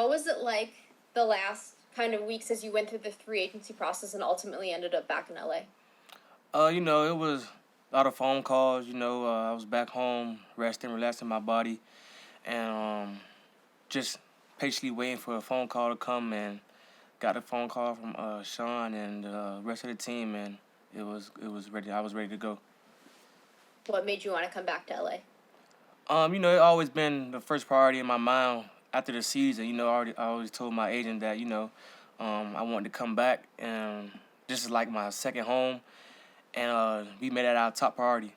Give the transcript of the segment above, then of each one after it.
What was it like the last kind of weeks as you went through the free agency process and ultimately ended up back in LA? It was a lot of phone calls. I was back home, resting, relaxing my body, and just patiently waiting for a phone call to come. And got a phone call from Sean and the rest of the team, and it was ready. I was ready to go. What made you want to come back to LA? It always been the first priority in my mind after the season. I always told my agent that I wanted to come back, and this is like my second home, and we made it our top priority.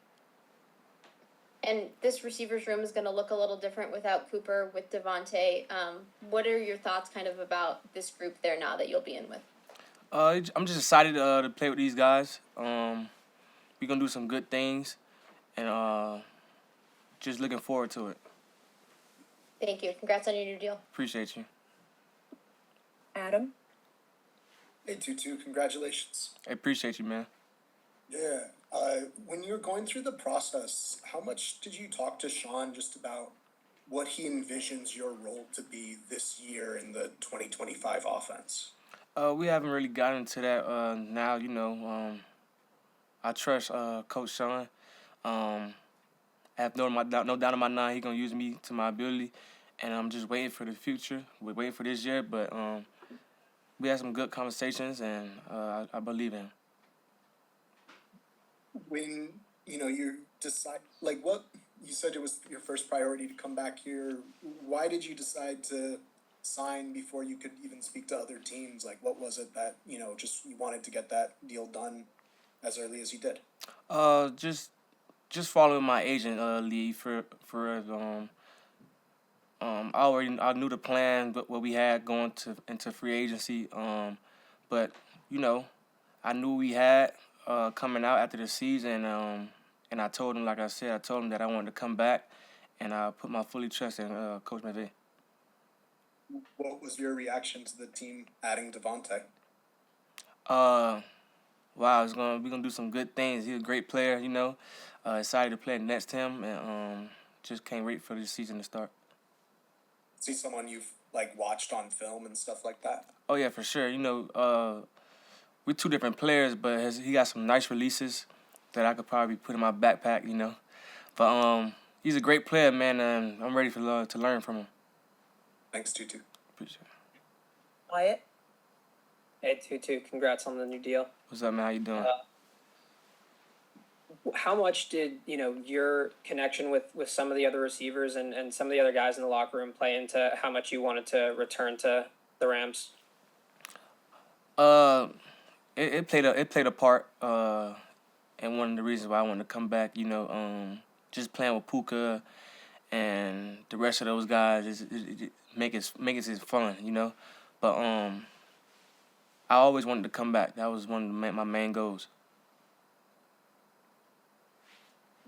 And this receivers room is going to look a little different without Cooper, with Devonte. What are your thoughts kind of about this group there now that you'll be in with? I'm just excited to play with these guys. We're gonna do some good things, and just looking forward to it. Thank you. Congrats on your new deal. Appreciate you. Adam? Hey, Tutu, congratulations. I appreciate you, man. Yeah. When you were going through the process, how much did you talk to Sean just about what he envisions your role to be this year in the 2025 offense? We haven't really gotten to that now. I trust Coach Sean. Um, I have no doubt in my mind he's gonna use me to my ability, and I'm just waiting for the future. We're waiting for this year, but we had some good conversations, and I believe in him. When, you decide, like what, you said it was your first priority to come back here. Why did you decide to sign before you could even speak to other teams? Like, what was it that, just you wanted to get that deal done as early as you did? Just following my agent lead I knew the plan, what we had going into free agency. But you know, I knew we had coming out after the season. And I told him, like I said, I told him that I wanted to come back, and I put my fully trust in Coach McVay. What was your reaction to the team adding Devonte? Uh, wow, we're gonna do some good things. He's a great player, excited to play next to him, and just can't wait for the season to start. Is he someone you've like watched on film and stuff like that? Oh yeah, for sure. We're two different players, but he got some nice releases that I could probably put in my backpack. But he's a great player, man, and I'm ready to learn from him. Thanks, Tutu. Appreciate it. Wyatt? Hey, Tutu, congrats on the new deal. What's up, man? How you doing? How much did, your connection with some of the other receivers and some of the other guys in the locker room play into how much you wanted to return to the Rams? It played a part, and one of the reasons why I wanted to come back. Just playing with Puka and the rest of those guys it makes it fun. But I always wanted to come back. That was one of my main goals.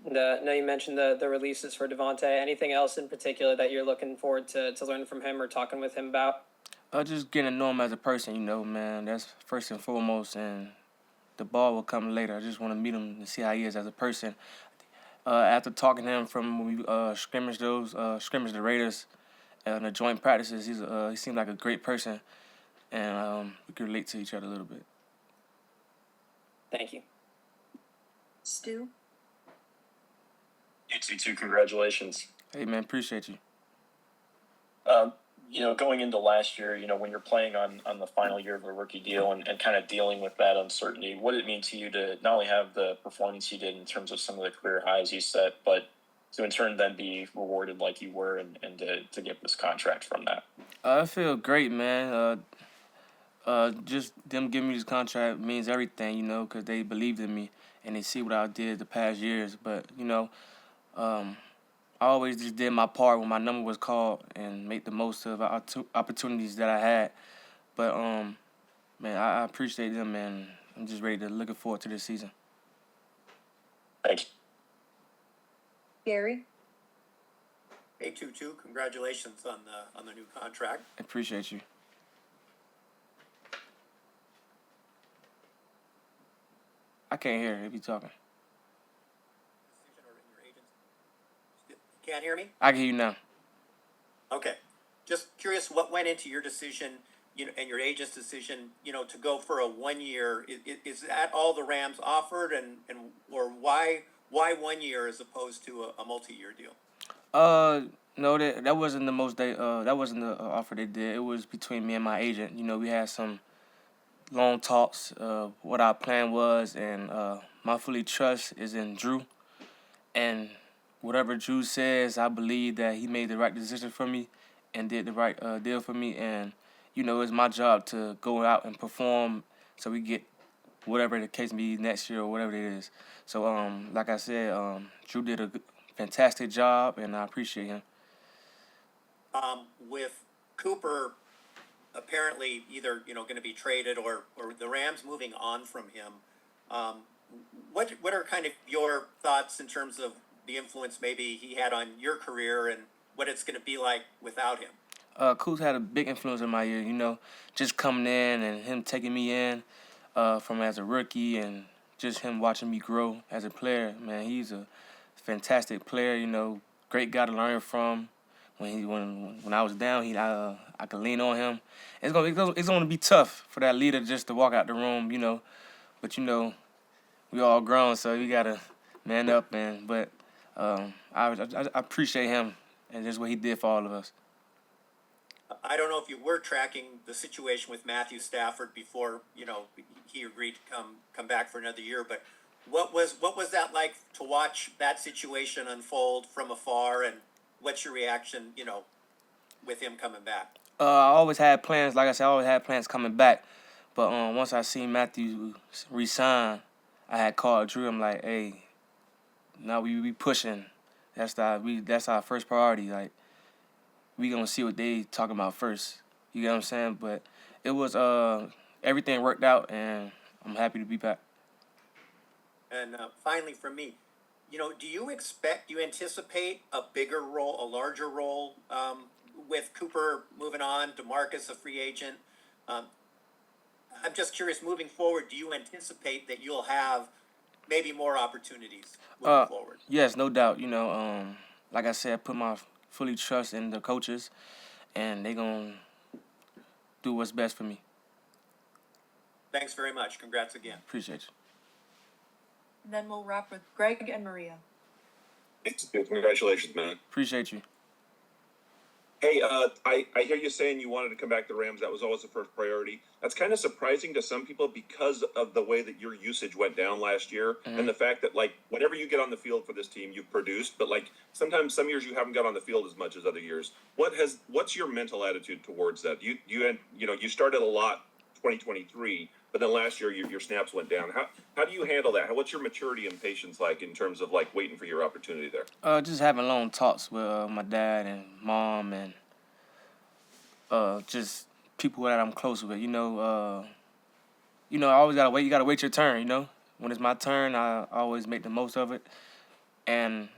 Now you mentioned the releases for Devonte. Anything else in particular that you're looking forward to learn from him or talking with him about? Just getting to know him as a person, man. That's first and foremost, and the ball will come later. I just want to meet him and see how he is as a person. After talking to him from when we scrimmaged the Raiders and the joint practices, he seemed like a great person, and we could relate to each other a little bit. Thank you. Stu? You too, congratulations. Hey, man, appreciate you. Going into last year, when you're playing on the final year of a rookie deal and kind of dealing with that uncertainty, what did it mean to you to not only have the performance you did in terms of some of the career highs you set, but to in turn then be rewarded like you were and to get this contract from that? I feel great, man. Just them giving me this contract means everything, because they believed in me and they see what I did the past years. But, I always just did my part when my number was called and make the most of opportunities that I had. But, man, I appreciate them, and I'm just looking forward to this season. Thank you. Gary? Hey, Tutu, congratulations on the new contract. I appreciate you. I can't hear if you talking. Can't hear me? I can hear you now. Okay. just curious what went into your decision, and your agent's decision, to go for a 1 year. Is that all the Rams offered, or why 1 year as opposed to a multi-year deal? No, that wasn't the most that wasn't the offer they did. It was between me and my agent. You know, we had some long talks what our plan was, and my fully trust is in Drew. And whatever Drew says, I believe that he made the right decision for me and did the right deal for me. And, you know, it's my job to go out and perform so we get whatever the case may be next year or whatever it is. So, like I said, Drew did a fantastic job, and I appreciate him. With Cooper apparently either going to be traded or the Rams moving on from him, what are kind of your thoughts in terms of the influence maybe he had on your career and what it's going to be like without him? Coos had a big influence in my year, you know, just coming in and him taking me in from as a rookie and just him watching me grow as a player. Man, he's a fantastic player, you know, great guy to learn from. When I was down, I could lean on him. It's gonna be tough for that leader just to walk out the room, you know. But you know, we all grown, so we gotta man up. But I appreciate him and just what he did for all of us. I don't know if you were tracking the situation with Matthew Stafford before he agreed to come back for another year, but what was that like to watch that situation unfold from afar, and what's your reaction with him coming back? I always had plans. Like I said, I always had plans coming back. But once I seen Matthew resign, I had called Drew. I'm like, hey, now we pushing. That's our first priority. Like, we gonna see what they talking about first. You get what I'm saying? But it was everything worked out, and I'm happy to be back. And finally, for me, do you anticipate a bigger role, a larger role, with Cooper moving on, DeMarcus a free agent? I'm just curious, moving forward, do you anticipate that you'll have maybe more opportunities moving forward? Yes, no doubt. You know, like I said, I put my fully trust in the coaches, and they gonna do what's best for me. Thanks very much. Congrats again. Appreciate you. And then we'll wrap with Greg and Maria. Congratulations, man. Appreciate you. Hey, I hear you saying you wanted to come back to the Rams. That was always the first priority. That's kind of surprising to some people because of the way that your usage went down last year and the fact that, like, whenever you get on the field for this team, you've produced. But, like, sometimes some years you haven't got on the field as much as other years. What's your mental attitude towards that? You started a lot 2023, but then last year your snaps went down. How do you handle that? What's your maturity and patience like in terms of, like, waiting for your opportunity there? Just having long talks with my dad and mom and just people that I'm close with. You know, I always gotta wait. You gotta wait your turn. You know, when it's my turn, I always make the most of it. And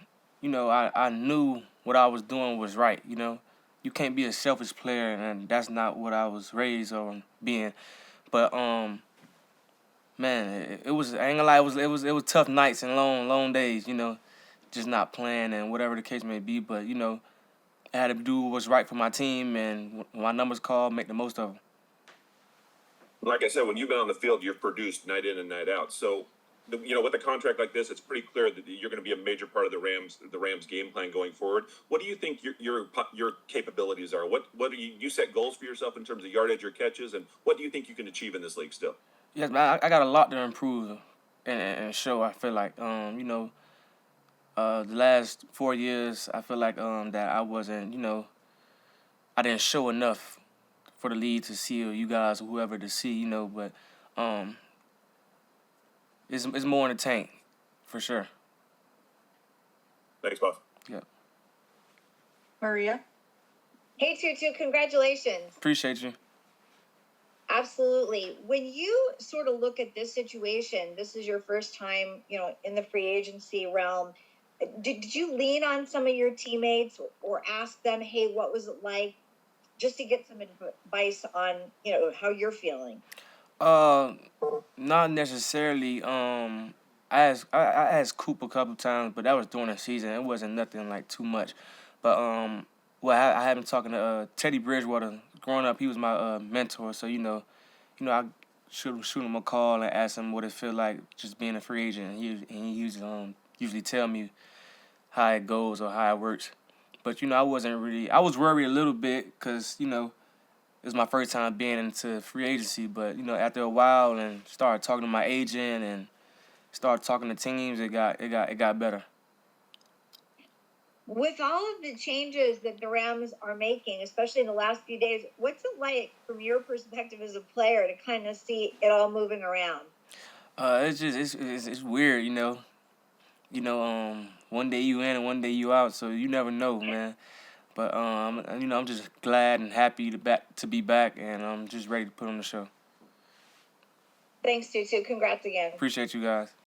you know, I knew what I was doing was right. You know, you can't be a selfish player, and that's not what I was raised on being. But man, it was. I ain't gonna lie. It was tough nights and long days. You know, just not playing and whatever the case may be. But you know, I had to do what's right for my team, and when my numbers called, make the most of them. Like I said, when you've been on the field, you've produced night in and night out. So, with a contract like this, it's pretty clear that you're going to be a major part of the Rams game plan going forward. What do you think your capabilities are? What do you set goals for yourself in terms of yardage or catches, and what do you think you can achieve in this league still? Yes, man, I got a lot to improve and show. I feel like the last 4 years, I feel like that I wasn't, I didn't show enough for the league to see, or you guys or whoever to see, but it's more in the tank, for sure. Thanks, boss. Yeah. Maria? Hey, Tutu, congratulations. Appreciate you. Absolutely. When you sort of look at this situation, this is your first time, in the free agency realm. Did you lean on some of your teammates or ask them, hey, what was it like, just to get some advice on, how you're feeling? Not necessarily. I asked Coop a couple times, but that was during the season. It wasn't nothing like too much. But well, I had been talking to Teddy Bridgewater. Growing up, he was my mentor. So I shoot him a call and ask him what it feel like just being a free agent. And he usually tell me how it goes or how it works. But I was worried a little bit because it was my first time being into free agency. But after a while and started talking to my agent and started talking to teams, it got better. With all of the changes that the Rams are making, especially in the last few days, what's it like from your perspective as a player to kind of see it all moving around? It's weird, one day you in and one day you out, so you never know, man. But I'm just glad and happy to be back, and I'm just ready to put on the show. Thanks, Tutu. Congrats again. Appreciate you guys.